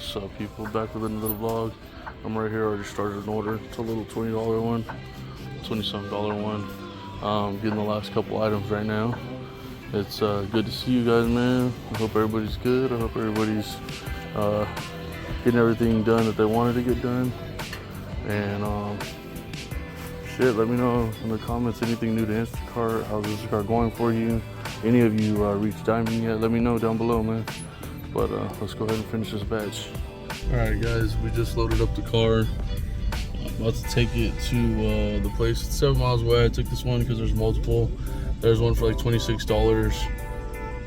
What's up, people? Back with another vlog. I'm right here. I already started an order. It's a little $20 one, $20-something one. Getting the last couple items right now. It's good to see you guys, man. I hope everybody's good. I hope everybody's getting everything done that they wanted to get done. And shit, let me know in the comments anything new to Instacart. How's Instacart going for you? Any of you reached Diamond yet? Let me know down below, man. But let's go ahead and finish this batch. All right, guys, we just loaded up the car. I'm about to take it to the place. It's 7 miles away. I took this one because there's multiple. There's one for like $26,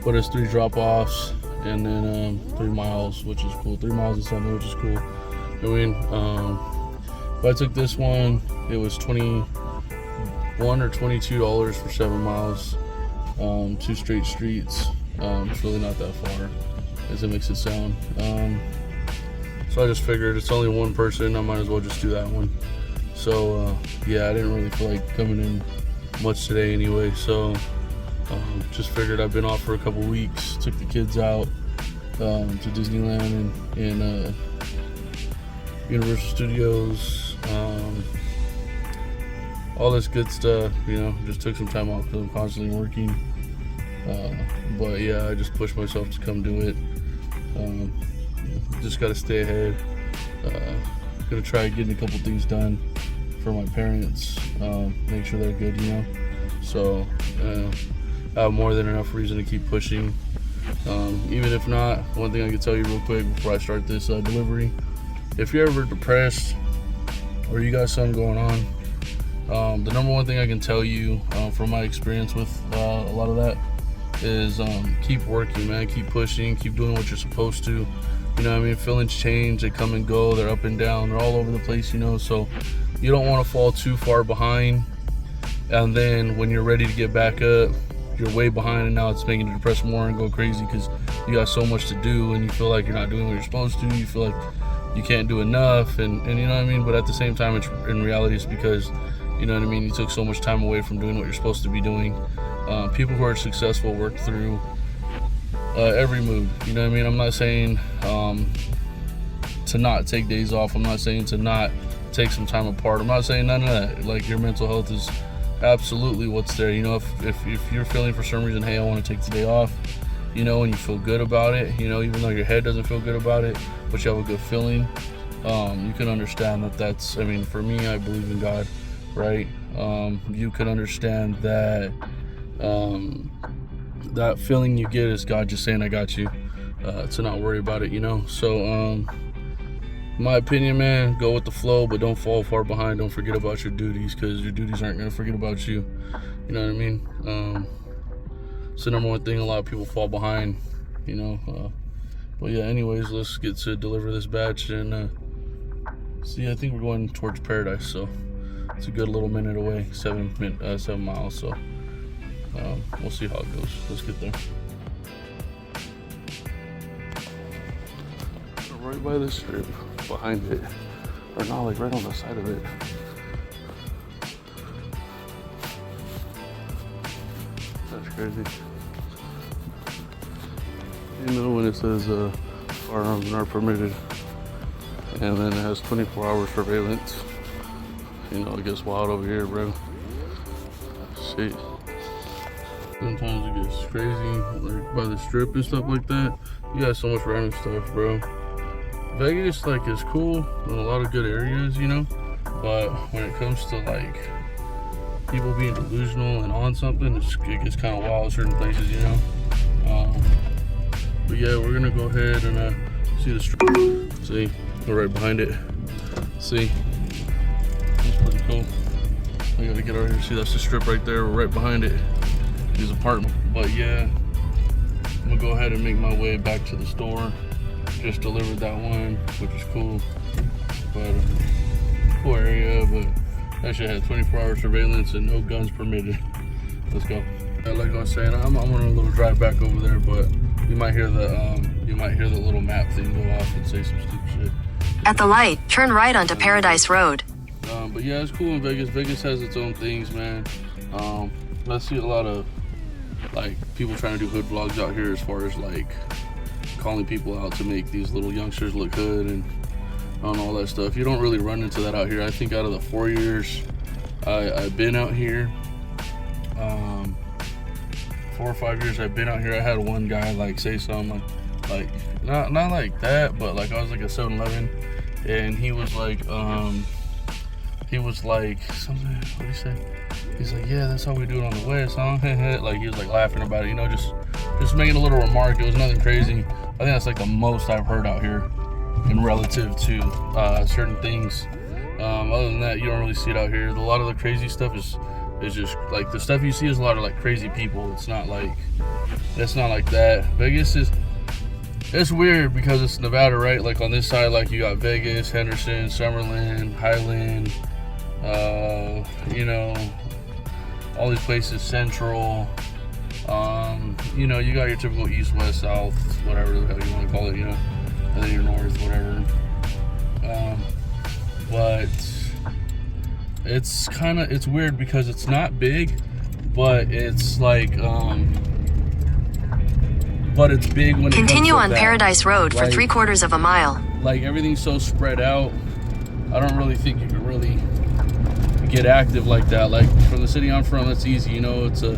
but it's 3 drop-offs and then 3 miles, which is cool. 3 miles and something, which is cool. I mean, but I took this one. It was $21 or $22 for 7 miles, 2 straight streets. It's really not that far as it makes it sound. So I just figured it's only one person, I might as well just do that one. So yeah, I didn't really feel like coming in much today anyway, so just figured I've been off for a couple weeks, took the kids out to Disneyland and Universal Studios, all this good stuff, you know. Just took some time off because I'm constantly working, but yeah, I just pushed myself to come do it. Just got to stay ahead. Gonna try getting a couple things done for my parents, make sure they're good, you know. So I have more than enough reason to keep pushing. Even if not, one thing I can tell you real quick before I start this delivery: if you're ever depressed or you got something going on, the number one thing I can tell you from my experience with a lot of that is keep working, man. Keep pushing, keep doing what you're supposed to. You know what I mean? Feelings change, they come and go, they're up and down, they're all over the place, you know. So you don't want to fall too far behind, and then when you're ready to get back up, you're way behind, and now it's making you depressed more and go crazy because you got so much to do and you feel like you're not doing what you're supposed to. You feel like you can't do enough, and you know what I mean? But at the same time, it's in reality, it's because, you know what I mean, you took so much time away from doing what you're supposed to be doing. People who are successful work through every mood, you know what I mean? I'm not saying to not take days off. I'm not saying to not take some time apart. I'm not saying none of that. Like, your mental health is absolutely what's there. You know, if you're feeling for some reason, hey, I want to take today off, you know, and you feel good about it, you know, even though your head doesn't feel good about it, but you have a good feeling, you can understand that that's, I mean, for me, I believe in God, right? You can understand that that feeling you get is God just saying, I got you, to not worry about it, you know. So my opinion, man, go with the flow, but don't fall far behind. Don't forget about your duties, because your duties aren't going to forget about you, you know what I mean? It's the number one thing a lot of people fall behind, you know. But yeah, anyways, let's get to deliver this batch and see. I think we're going towards Paradise, so it's a good little minute away, 7 miles, so we'll see how it goes. Let's get there. Right by the strip, behind it, or not, like right on the side of it. That's crazy. You know, when it says firearms not permitted, and then it has 24-hour surveillance, you know, it gets wild over here, bro. Shit. Sometimes it gets crazy, like by the strip and stuff like that. You got so much random stuff, bro. Vegas, like, is cool in a lot of good areas, you know, but when it comes to like people being delusional and on something, it gets kind of wild in certain places, you know. But yeah, we're gonna go ahead and see the strip. See, we're right behind it. See, it's pretty cool. I gotta get over here. See, that's the strip right there. We're right behind it. His apartment. But yeah, I'm gonna go ahead and make my way back to the store. Just delivered that one, which is cool. But cool area, but that shit had 24-hour surveillance and no guns permitted. Let's go. Like I was saying, I'm on a little drive back over there, but you might hear the little map thing go off and say some stupid shit. At the light, turn right onto Paradise Road. But yeah, it's cool in Vegas. Vegas has its own things, man. I see a lot of like people trying to do hood vlogs out here, as far as like calling people out to make these little youngsters look good and on all that stuff. You don't really run into that out here. I think out of the 4 years I've been out here, 4 or 5 years I've been out here, I had one guy like say something like not like that, but like I was like at 7-Eleven and he was like something, what did he say? He's like, yeah, that's how we do it on the West, huh? Like he was like laughing about it, you know, just making a little remark. It was nothing crazy. I think that's like the most I've heard out here in relative to certain things. Other than that, you don't really see it out here. A lot of the crazy stuff is just like the stuff you see is a lot of like crazy people. It's not like that. Vegas it's weird because it's Nevada, right? Like on this side, like you got Vegas, Henderson, Summerlin, Highland, you know, all these places, Central. You know, you got your typical east, west, south, whatever the hell you want to call it, you know, and then your north, whatever. But it's weird because it's not big, but it's like, but it's big when it comes to Continue on that. Paradise Road for Like- 3/4 of a mile. Like everything's so spread out. I don't really think you can really get active like that. Like from the city I'm from, it's easy, you know, it's a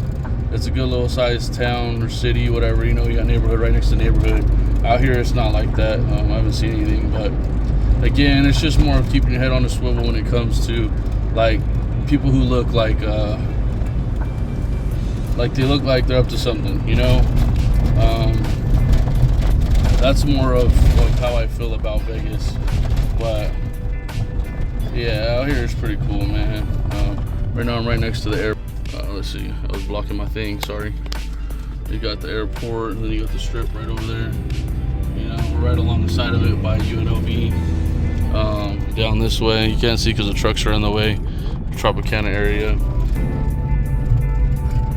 good little sized town or city, whatever, you know, you got neighborhood right next to neighborhood. Out here it's not like that. I haven't seen anything, but again, it's just more of keeping your head on the swivel when it comes to like people who look like they look like they're up to something, you know. That's more of like how I feel about Vegas. But yeah, out here is pretty cool, man. Right now I'm right next to the airport. Let's see, I was blocking my thing, sorry. You got the airport, and then you got the strip right over there. You know, we're right along the side of it by UNLV. Down this way, you can't see because the trucks are in the way. Tropicana area.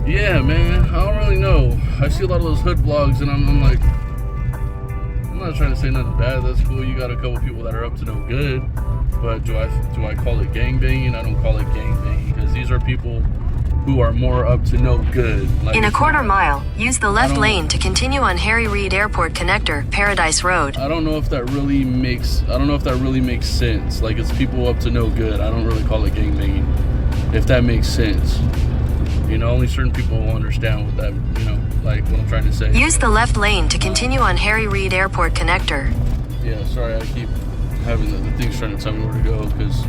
Yeah, man, I don't really know. I see a lot of those hood vlogs, and I'm like, I'm not trying to say nothing bad. That's cool. You got a couple people that are up to no good, but do I call it gangbanging? I don't call it gangbanging because these are people who are more up to no good. Like, In a quarter mile, use the left don't- lane to continue on Harry Reid Airport Connector, Paradise Road. I don't know if that really makes sense. Like it's people up to no good. I don't really call it gangbanging, if that makes sense. You know, only certain people will understand what that, you know, like what I'm trying to say. Use the left lane to continue on Harry Reid Airport Connector. Yeah, sorry, I keep having the things trying to tell me where to go because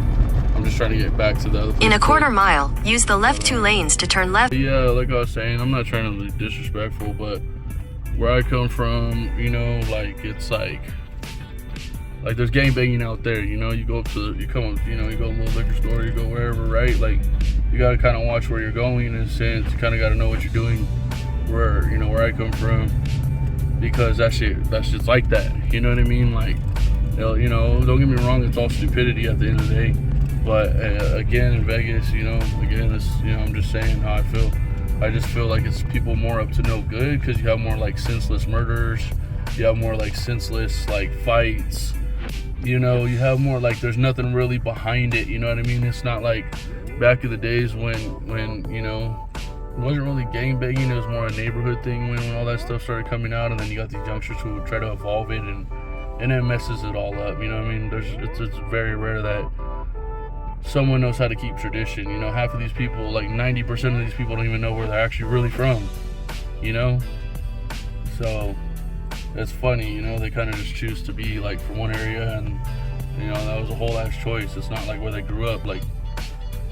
I'm just trying to get back to the other place. In a quarter mile, use the left 2 lanes to turn left. Yeah, like I was saying, I'm not trying to be disrespectful, but where I come from, you know, like it's like there's gangbanging out there, you know. You go up to, you go to a little liquor store, you go wherever, right? Like you gotta kind of watch where you're going in a sense. You kind of gotta know what you're doing. Where I come from, because that's just like that. You know what I mean? Like, you know, don't get me wrong, it's all stupidity at the end of the day. But again, in Vegas, you know, again, it's, you know, I'm just saying how I feel. I just feel like it's people more up to no good because you have more like senseless murders, you have more like senseless like fights. You know, you have more like there's nothing really behind it. You know what I mean? It's not like back in the days when you know, it wasn't really gangbanging. It was more a neighborhood thing when all that stuff started coming out, and then you got these youngsters who would try to evolve it, and it messes it all up. You know what I mean? It's very rare that someone knows how to keep tradition. You know, half of these people, like 90% of these people, don't even know where they're actually really from. You know, so it's funny. You know, they kind of just choose to be like from one area, and you know that was a whole ass choice. It's not like where they grew up. Like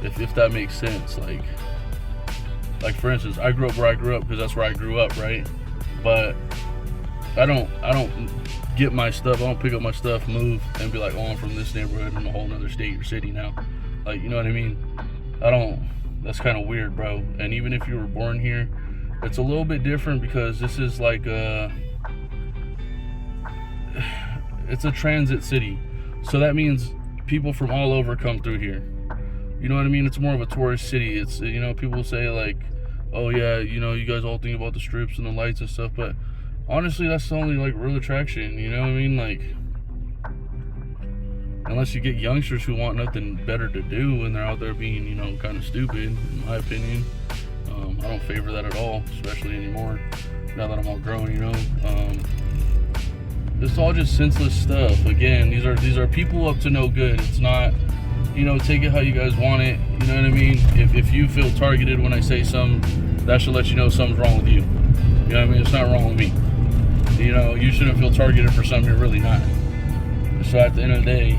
if that makes sense. Like for instance, I grew up where I grew up because that's where I grew up, right? But I don't get my stuff. I don't pick up my stuff, move, and be like, oh, I'm from this neighborhood in a whole nother state or city now. Like, you know what I mean? That's kind of weird, bro. And even if you were born here, it's a little bit different because this is like it's a transit city. So that means people from all over come through here. You know what I mean? It's more of a tourist city. It's, you know, people say like, oh yeah, you know, you guys all think about the strips and the lights and stuff, but honestly, that's the only like real attraction. You know what I mean? Like, unless you get youngsters who want nothing better to do and they're out there being, you know, kind of stupid, in my opinion. I don't favor that at all, especially anymore now that I'm all grown, you know. it's all just senseless stuff. Again, these are people up to no good. It's not, take it how you guys want it. You know what I mean? If you feel targeted when I say something, that should let you know something's wrong with you. You know what I mean? It's not wrong with me. You shouldn't feel targeted for something you're really not. So at the end of the day,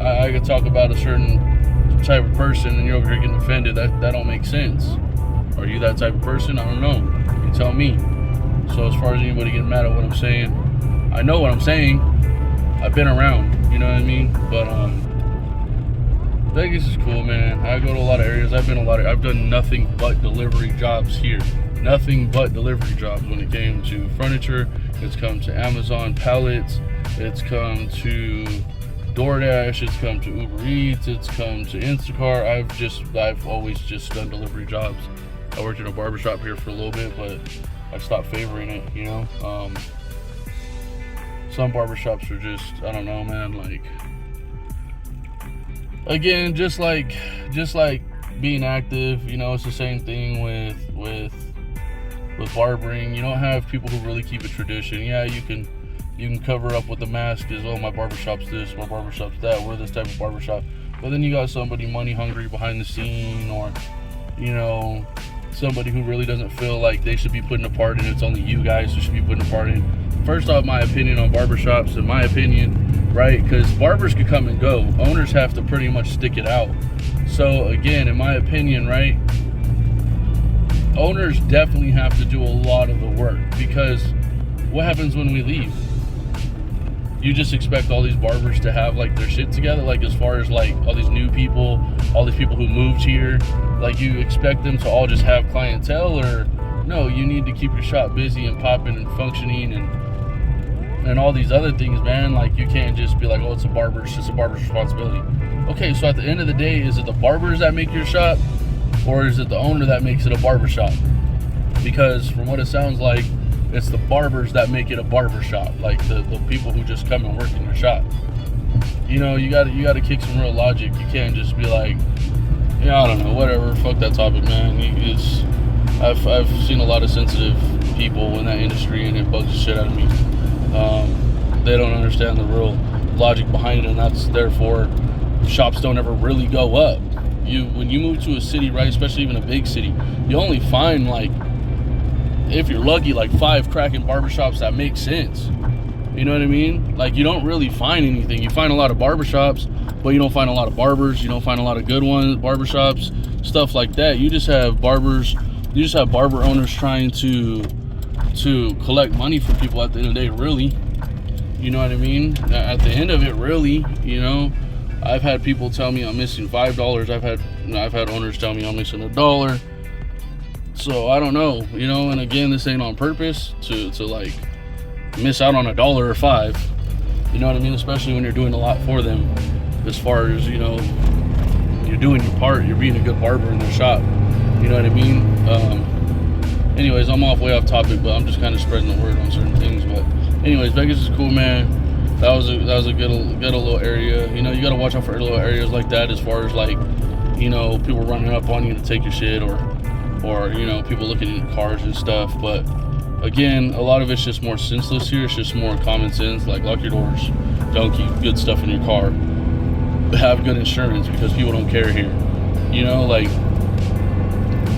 I could talk about a certain type of person and you're over here getting offended. That don't make sense. Are you that type of person? I don't know. You tell me. So as far as anybody getting mad at what I'm saying, I know what I'm saying. I've been around, you know what I mean? But Vegas is cool, man. I go to a lot of areas. I've done nothing but delivery jobs here. Nothing but delivery jobs when it came to furniture. It's come to Amazon pallets. It's come to DoorDash. It's come to Uber Eats. It's come to Instacart. I've always just done delivery jobs. I worked in a barbershop here for a little bit, but I stopped favoring it, Some barbershops are just, I don't know, man, like, again, just like being active, it's the same thing with barbering. You don't have people who really keep a tradition. Yeah, you can cover up with the mask as, oh, my barbershop's this, my barbershop's that, we're this type of barbershop. But then you got somebody money hungry behind the scene, or, somebody who really doesn't feel like they should be putting a part in. It's only you guys who should be putting a part in. First off, my opinion on barbershops, in my opinion, right? Because barbers could come and go. Owners have to pretty much stick it out. So again, in my opinion, right? Owners definitely have to do a lot of the work, because what happens when we leave? You just expect all these barbers to have like their shit together, like as far as like all these new people, all these people who moved here, like you expect them to all just have clientele? Or no, you need to keep your shop busy and popping and functioning and all these other things, man. Like you can't just be like, oh, it's just a barber's responsibility. Okay, so at the end of the day, is it the barbers that make your shop, or is it the owner that makes it a barbershop? Because from what it sounds like, it's the barbers that make it a barbershop, like the people who just come and work in your shop. You gotta kick some real logic. You can't just be like, I don't know, whatever, fuck that topic, man. I've seen a lot of sensitive people in that industry, and it bugs the shit out of me. They don't understand the real logic behind it, and that's therefore shops don't ever really go up. When you move to a city, right, especially even a big city, you only find, like, if you're lucky, like 5 cracking barbershops that make sense. You know what I mean? Like, you don't really find anything. You find a lot of barbershops, but you don't find a lot of barbers. You don't find a lot of good ones, barbershops, stuff like that. You just have barbers. You just have barber owners trying to collect money from people at the end of the day, really. You know what I mean? At the end of it, really, I've had people tell me I'm missing $5. I've had owners tell me I'm missing $1. So I don't know, and again, this ain't on purpose to like miss out on $1 or $5. You know what I mean? Especially when you're doing a lot for them, as far as, you're doing your part, you're being a good barber in their shop. You know what I mean? Anyways, I'm way off topic, but I'm just kind of spreading the word on certain things. But anyways, Vegas is cool, man. That was a good little area. You got to watch out for little areas like that, as far as like, people running up on you to take your shit, or people looking at cars and stuff. But again, a lot of it's just more senseless here. It's just more common sense, like lock your doors, don't keep good stuff in your car, have good insurance, because people don't care here. Like,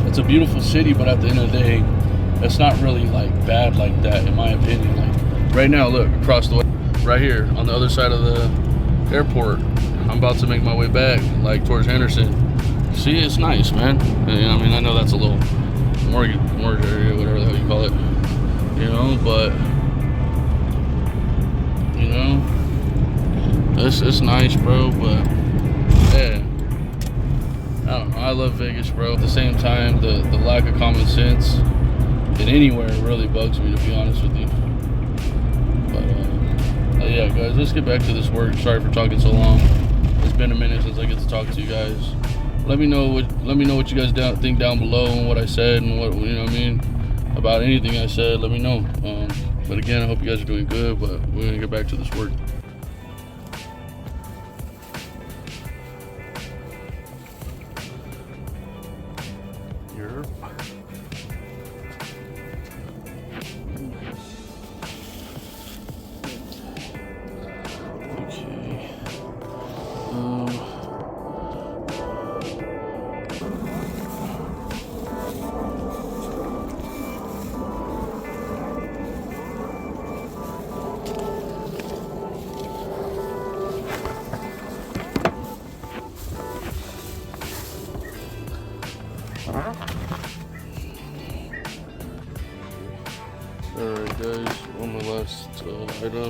it's a beautiful city, but at the end of the day, it's not really like bad like that, in my opinion. Like right now, look, across the way, right here on the other side of the airport, I'm about to make my way back, like towards Henderson. See, it's nice, man. I know that's a little mortgage area, whatever the hell you call it. But it's nice, bro. But yeah, I don't know. I love Vegas, bro. At the same time, the lack of common sense in anywhere really bugs me, to be honest with you. But yeah, guys, let's get back to this work. Sorry for talking so long. It's been a minute since I get to talk to you guys. Let me know what you guys think down below, and what I said, and what about anything I said. Let me know. But again, I hope you guys are doing good. But we're gonna get back to this work.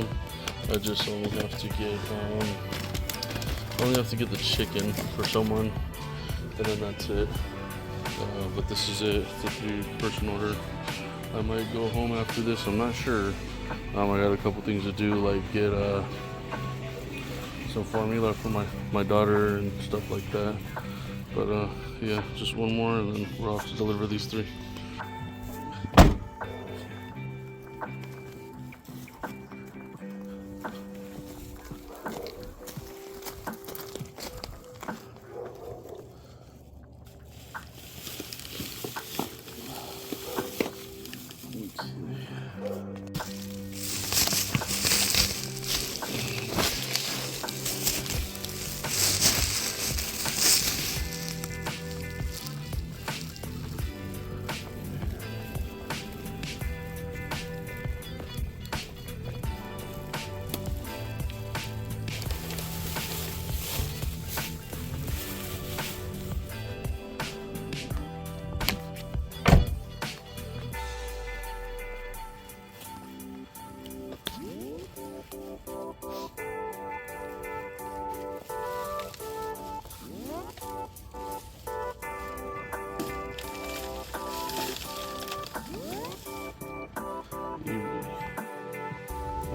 them. I just only have to get the chicken for someone, and then that's it. But this is it. It's a 3-person order. I might go home after this. I'm not sure. I got a couple things to do, like get some formula for my daughter and stuff like that. But yeah, just one more, and then we're off to deliver these 3.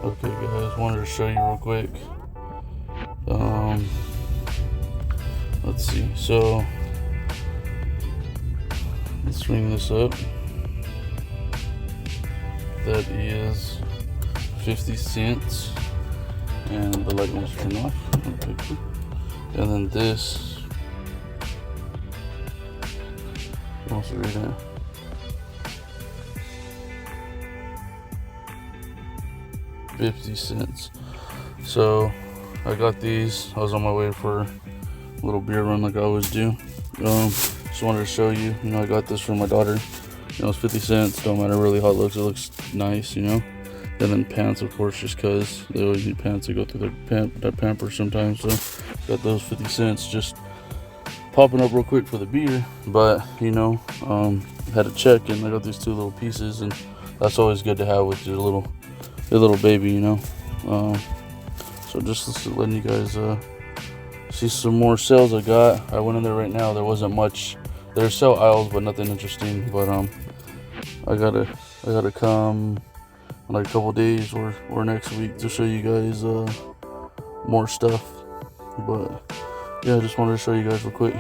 Okay guys, wanted to show you real quick. Let's see. So let's swing this up. That is 50 cents, and the light wants to turn off. Okay, cool. And then this, wants to read it. $0.50. So I got these. I was on my way for a little beer run like I always do. Just wanted to show you. I got this for my daughter. It's 50 cents. Don't matter really how it looks nice, And then pants, of course, just cause they always need pants to go through their pamper sometimes. So got those 50 cents just popping up real quick for the beer. But had to check, and I got these 2 little pieces, and that's always good to have with your little baby, So just letting you guys see some more sales I got. I went in there right now. There wasn't much. There's sale aisles, but nothing interesting. But I gotta come in like a couple days or next week to show you guys more stuff. But yeah, I just wanted to show you guys real quick.